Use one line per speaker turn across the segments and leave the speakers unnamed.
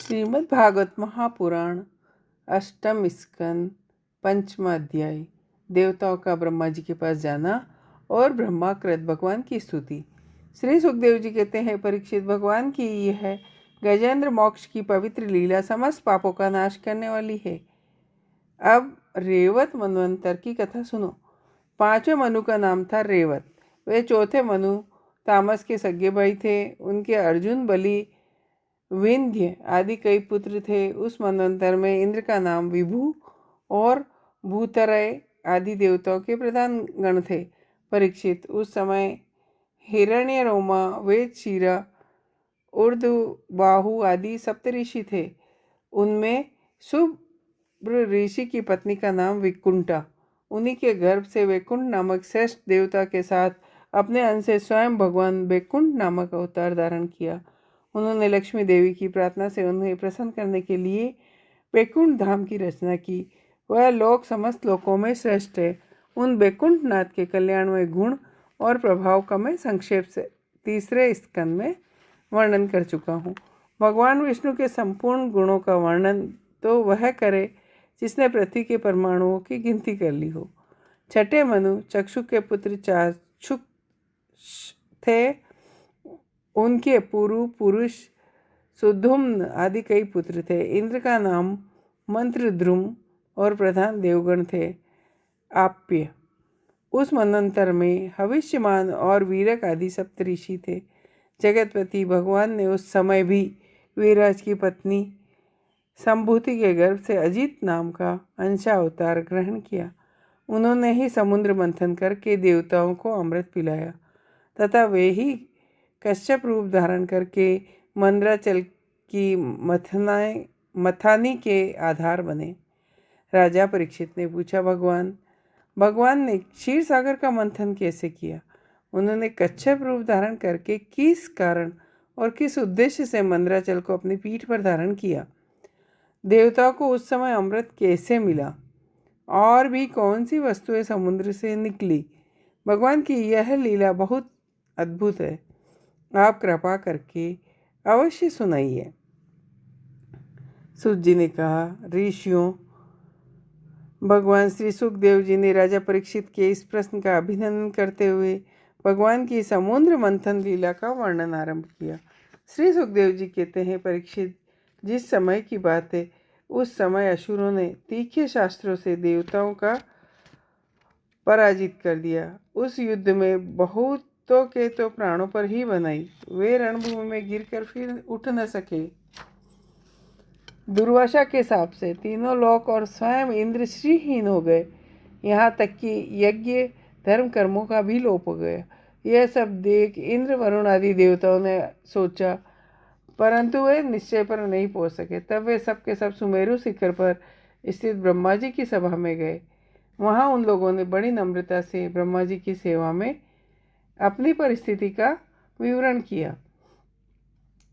श्रीमद् भागवत महापुराण अष्टम स्कंद पंचमा अध्याय। देवताओं का ब्रह्मा जी के पास जाना और ब्रह्माकृत भगवान की स्तुति। श्री सुखदेव जी कहते हैं, परीक्षित, भगवान की यह गजेंद्र मोक्ष की पवित्र लीला समस्त पापों का नाश करने वाली है। अब रेवत मनवंतर की कथा सुनो। पांचवें मनु का नाम था रेवत। वे चौथे मनु तामस के सगे भाई थे। उनके अर्जुन, बलि, विंध्य आदि कई पुत्र थे। उस मनवंतर में इंद्र का नाम विभु और भूतरय आदि देवताओं के प्रधान गण थे। परीक्षित, उस समय हिरण्य रोमा, वेदशिरा, ऊर्ध्वबाहु आदि सप्तऋषि थे। उनमें शुभ्र ऋषि की पत्नी का नाम विकुंठा। उन्हीं के गर्भ से वैकुंठ नामक श्रेष्ठ देवता के साथ अपने अंश से स्वयं भगवान वैकुंठ नामक अवतार धारण किया। उन्होंने लक्ष्मी देवी की प्रार्थना से उन्हें प्रसन्न करने के लिए वैकुंठ धाम की रचना की। वह लोक समस्त लोकों में श्रेष्ठ है। उन वैकुंठ नाथ के कल्याणमय गुण और प्रभाव का मैं संक्षेप से तीसरे स्कंद में वर्णन कर चुका हूँ। भगवान विष्णु के संपूर्ण गुणों का वर्णन तो वह करे जिसने पृथ्वी के परमाणुओं की गिनती कर ली हो। छठे मनु चक्षु के पुत्र चाक्षुष थे। उनके पूर्व पुरुष सुधुम्न आदि कई पुत्र थे। इंद्र का नाम मंत्रद्रुम और प्रधान देवगण थे आप्य। उस मनवंतर में भविष्यमान और वीरक आदि सप्तऋषि थे। जगतपति भगवान ने उस समय भी वीरराज की पत्नी संभूति के गर्भ से अजित नाम का अंशावतार ग्रहण किया। उन्होंने ही समुद्र मंथन करके देवताओं को अमृत पिलाया तथा वे ही कश्यप रूप धारण करके मंद्राचल की मथानी के आधार बने। राजा परीक्षित ने पूछा, भगवान ने क्षीर सागर का मंथन कैसे किया? उन्होंने कच्छप रूप धारण करके किस कारण और किस उद्देश्य से मंद्राचल को अपनी पीठ पर धारण किया? देवताओं को उस समय अमृत कैसे मिला? और भी कौन सी वस्तुएं समुद्र से निकली? भगवान की यह लीला बहुत अद्भुत है। आप कृपा करके अवश्य सुनाइए। सूत जी ने कहा, ऋषियों, भगवान श्री सुखदेव जी ने राजा परीक्षित के इस प्रश्न का अभिनंदन करते हुए भगवान की समुद्र मंथन लीला का वर्णन आरंभ किया। श्री सुखदेव जी कहते हैं, परीक्षित, जिस समय की बात है उस समय असुरों ने तीखे शास्त्रों से देवताओं का पराजित कर दिया। उस युद्ध में बहुतों के तो प्राणों पर ही बनाई। वे रणभूमि में गिरकर फिर उठ न सके। दुर्वासा के शाप से तीनों लोक और स्वयं इंद्र श्रीहीन हो गए। यहाँ तक कि यज्ञ धर्म कर्मों का भी लोप हो गया। यह सब देख इंद्र, वरुण आदि देवताओं ने सोचा, परंतु वे निश्चय पर नहीं पहुँच सके। तब वे सब के सब सुमेरु शिखर पर स्थित ब्रह्मा जी की सभा में गए। वहाँ उन लोगों ने बड़ी नम्रता से ब्रह्मा जी की सेवा में अपनी परिस्थिति का विवरण किया।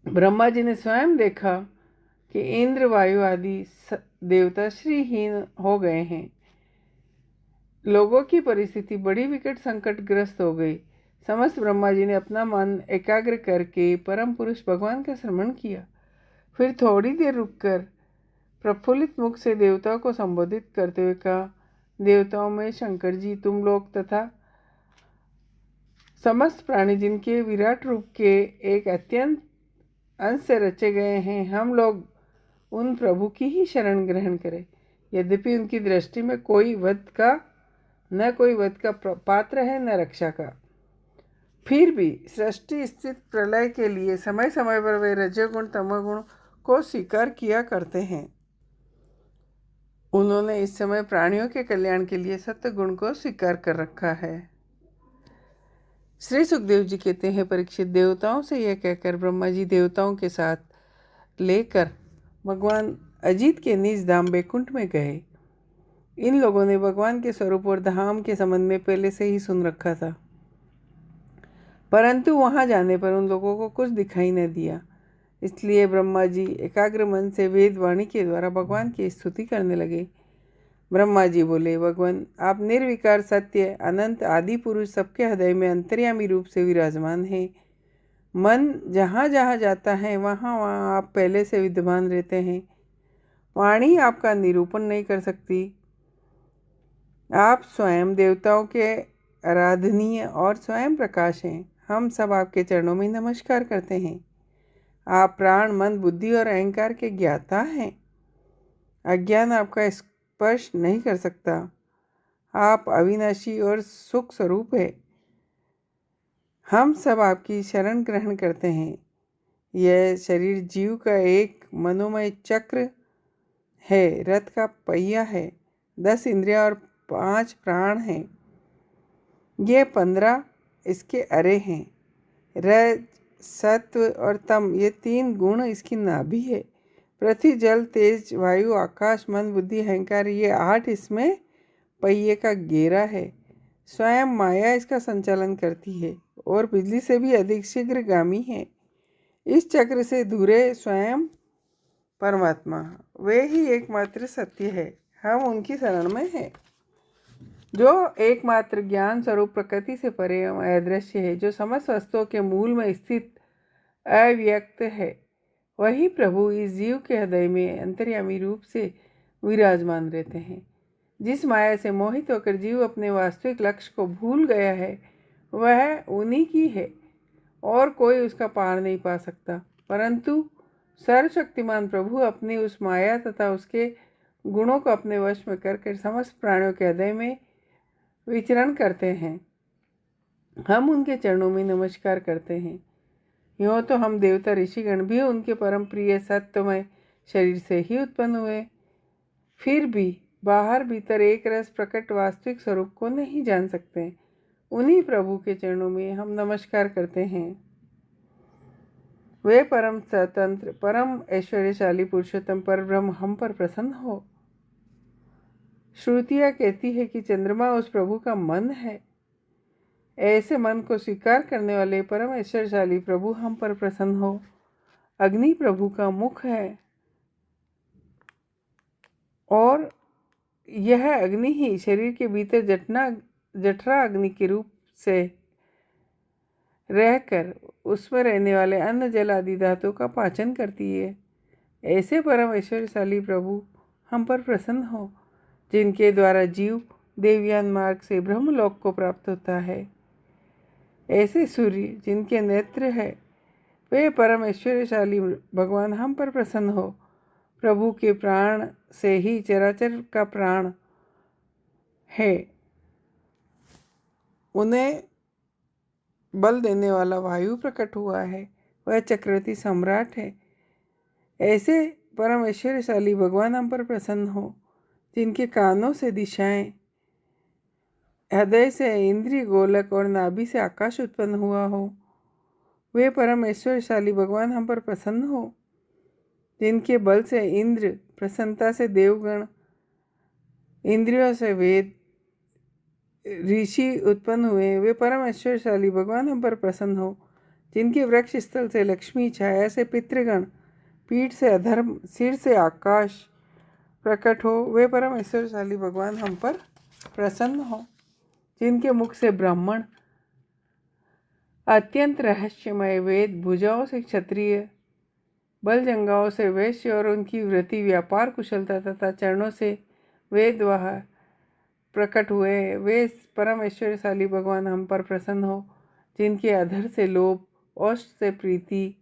ब्रह्मा जी ने स्वयं देखा कि इंद्र, वायु आदि देवता श्रीहीन हो गए हैं। लोगों की परिस्थिति बड़ी विकट संकटग्रस्त हो गई। समस्त ब्रह्मा जी ने अपना मन एकाग्र करके परम पुरुष भगवान का श्रवण किया। फिर थोड़ी देर रुककर प्रफुल्लित मुख से देवताओं को संबोधित करते हुए कहा, देवताओं में शंकर जी, तुम लोग तथा समस्त प्राणी जिनके विराट रूप के एक अत्यंत अंश से रचे गए हैं, हम लोग उन प्रभु की ही शरण ग्रहण करें। यद्यपि उनकी दृष्टि में कोई वध का पात्र है, न रक्षा का, फिर भी सृष्टि स्थित प्रलय के लिए समय समय पर वे रजोगुण तमोगुण को स्वीकार किया करते हैं। उन्होंने इस समय प्राणियों के कल्याण के लिए सत्य गुण को स्वीकार कर रखा है। श्री सुखदेव जी कहते हैं, परीक्षित, देवताओं से यह कहकर ब्रह्मा जी देवताओं के साथ लेकर भगवान अजित के निज धाम वैकुंठ में गए। इन लोगों ने भगवान के स्वरूप और धाम के संबंध में पहले से ही सुन रखा था, परंतु वहां जाने पर उन लोगों को कुछ दिखाई न दिया। इसलिए ब्रह्मा जी एकाग्र मन से वेद वाणी के द्वारा भगवान की स्तुति करने लगे। ब्रह्मा जी बोले, भगवान, आप निर्विकार, सत्य, अनंत, आदि पुरुष, सबके हृदय में अंतर्यामी रूप से विराजमान हैं। मन जहाँ जहाँ जाता है वहाँ वहाँ आप पहले से विद्यमान रहते हैं। वाणी आपका निरूपण नहीं कर सकती। आप स्वयं देवताओं के आराधनीय और स्वयं प्रकाश हैं। हम सब आपके चरणों में नमस्कार करते हैं। आप प्राण, मन, बुद्धि और अहंकार के ज्ञाता हैं। अज्ञान आपका स्पर्श नहीं कर सकता। आप अविनाशी और सुख स्वरूप है। हम सब आपकी शरण ग्रहण करते हैं। यह शरीर जीव का एक मनोमय चक्र है, रथ का पहिया है। 10 इंद्रियां और 5 प्राण हैं। ये 15 इसके अरे हैं। रज, सत्व और तम ये 3 गुण इसकी नाभि है। पृथ्वी, जल, तेज, वायु, आकाश, मन, बुद्धि, अहंकार ये 8 इसमें पहिए का घेरा है। स्वयं माया इसका संचालन करती है और बिजली से भी अधिक शीघ्रगामी है। इस चक्र से दूरे स्वयं परमात्मा, वे ही एकमात्र सत्य है। हम उनकी शरण में हैं। जो एकमात्र ज्ञान स्वरूप प्रकृति से परे एवं अदृश्य है, जो समस्त वस्तुओं के मूल में स्थित अव्यक्त है, वही प्रभु इस जीव के हृदय में अंतर्यामी रूप से विराजमान रहते हैं। जिस माया से मोहित होकर जीव अपने वास्तविक लक्ष्य को भूल गया है, वह उन्हीं की है और कोई उसका पार नहीं पा सकता। परंतु सर्वशक्तिमान प्रभु अपनी उस माया तथा उसके गुणों को अपने वश में करके समस्त प्राणियों के हृदय में विचरण करते हैं। हम उनके चरणों में नमस्कार करते हैं। यूँ तो हम देवता ऋषिगण भी उनके परम प्रिय सत्यमय शरीर से ही उत्पन्न हुए, फिर भी बाहर भीतर एक रस प्रकट वास्तविक स्वरूप को नहीं जान सकते। उन्हीं प्रभु के चरणों में हम नमस्कार करते हैं। वे परम स्वतंत्र, परम ऐश्वर्यशाली पुरुषोत्तम पर ब्रह्म हम पर प्रसन्न हो। श्रुतियाँ कहती है कि चंद्रमा उस प्रभु का मन है। ऐसे मन को स्वीकार करने वाले परम ऐश्वर्यशाली प्रभु हम पर प्रसन्न हो। अग्नि प्रभु का मुख है और यह अग्नि ही शरीर के भीतर जठरा अग्नि के रूप से रहकर उसमें रहने वाले अन्न, जल आदि धातुओं का पाचन करती है। ऐसे परम ऐश्वर्यशाली प्रभु हम पर प्रसन्न हो, जिनके द्वारा जीव देवयान मार्ग से ब्रह्मलोक को प्राप्त होता है। ऐसे सूर्य जिनके नेत्र है, वे परम ऐश्वर्यशाली भगवान हम पर प्रसन्न हो। प्रभु के प्राण से ही चराचर का प्राण है। उन्हें बल देने वाला वायु प्रकट हुआ है, वह चक्रवर्ती सम्राट है। ऐसे परम ऐश्वर्यशाली भगवान हम पर प्रसन्न हो, जिनके कानों से दिशाएं, हृदय से इंद्रिय गोलक और नाभि से आकाश उत्पन्न हुआ हो। वे परम ऐश्वर्यशाली भगवान हम पर प्रसन्न हो, जिनके बल से इंद्र, प्रसन्नता से देवगण, इंद्रियों से वेद, ऋषि उत्पन्न हुए। वे परम ऐश्वर्यशाली भगवान हम पर प्रसन्न हो, जिनके वृक्ष स्थल से लक्ष्मी, छाया से पितृगण, पीठ से अधर्म, सिर से आकाश प्रकट हो। वे परम ऐश्वर्यशाली भगवान हम पर प्रसन्न हो, जिनके मुख से ब्राह्मण, अत्यंत रहस्यमय वेद, भुजाओं से क्षत्रिय, बल जंगाओं से वैश्य और उनकी वृत्ति, व्यापार कुशलता तथा चरणों से वेदवाह प्रकट हुए। वे परम ऐश्वर्यशाली भगवान हम पर प्रसन्न हो, जिनके अधर से लोभ, ओष्ठ से प्रीति,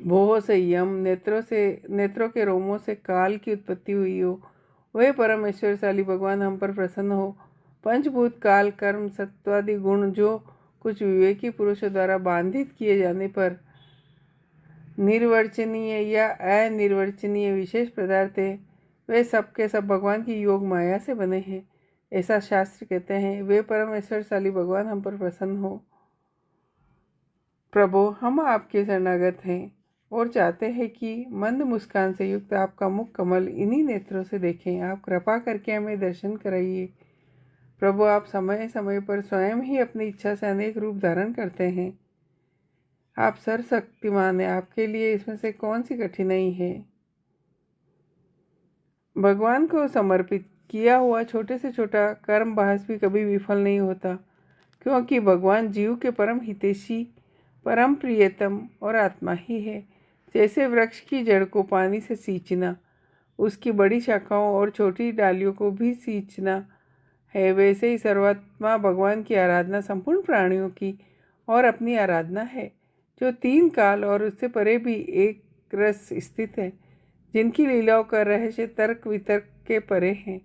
भोह से यम, नेत्रों के रोमों से काल की उत्पत्ति हुई हो। वे परम ऐश्वर्यशाली भगवान हम पर प्रसन्न हो। पंचभूत, काल, कर्म, सत्वादि गुण जो कुछ विवेकी पुरुषों द्वारा बांधित किए जाने पर निर्वचनीय या अनिर्वचनीय विशेष पदार्थ है, वे सब के सब भगवान की योग माया से बने हैं, ऐसा शास्त्र कहते हैं। वे परम ऐश्वर्यशाली भगवान हम पर प्रसन्न हो। प्रभु, हम आपके शरणागत हैं और चाहते हैं कि मंद मुस्कान से युक्त आपका मुख कमल इन्हीं नेत्रों से देखें। आप कृपा करके हमें दर्शन कराइए। प्रभु, आप समय समय पर स्वयं ही अपनी इच्छा से अनेक रूप धारण करते हैं। आप सर्वशक्तिमान हैं, आपके लिए इसमें से कौन सी कठिनाई है। भगवान को समर्पित किया हुआ छोटे से छोटा कर्म बहस भी कभी विफल नहीं होता, क्योंकि भगवान जीव के परम हितैषी परम प्रियतम और आत्मा ही है। जैसे वृक्ष की जड़ को पानी से सींचना, उसकी बड़ी शाखाओं और छोटी डालियों को भी सींचना है, वैसे ही सर्वात्मा भगवान की आराधना संपूर्ण प्राणियों की और अपनी आराधना है, जो तीन काल और उससे परे भी एक रस स्थित है, जिनकी लीलाओं का रहस्य तर्क वितर्क के परे हैं,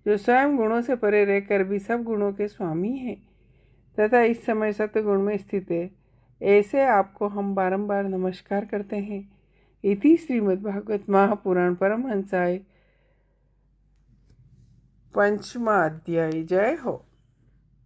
जो स्वयं गुणों से परे रहकर भी सब गुणों के स्वामी हैं तथा इस समय सत्य गुण में स्थित है। ऐसे आपको हम बारंबार नमस्कार करते हैं। इति श्रीमद्भागवत महापुराण परमहंसाय पंचमाध्याय। जय हो।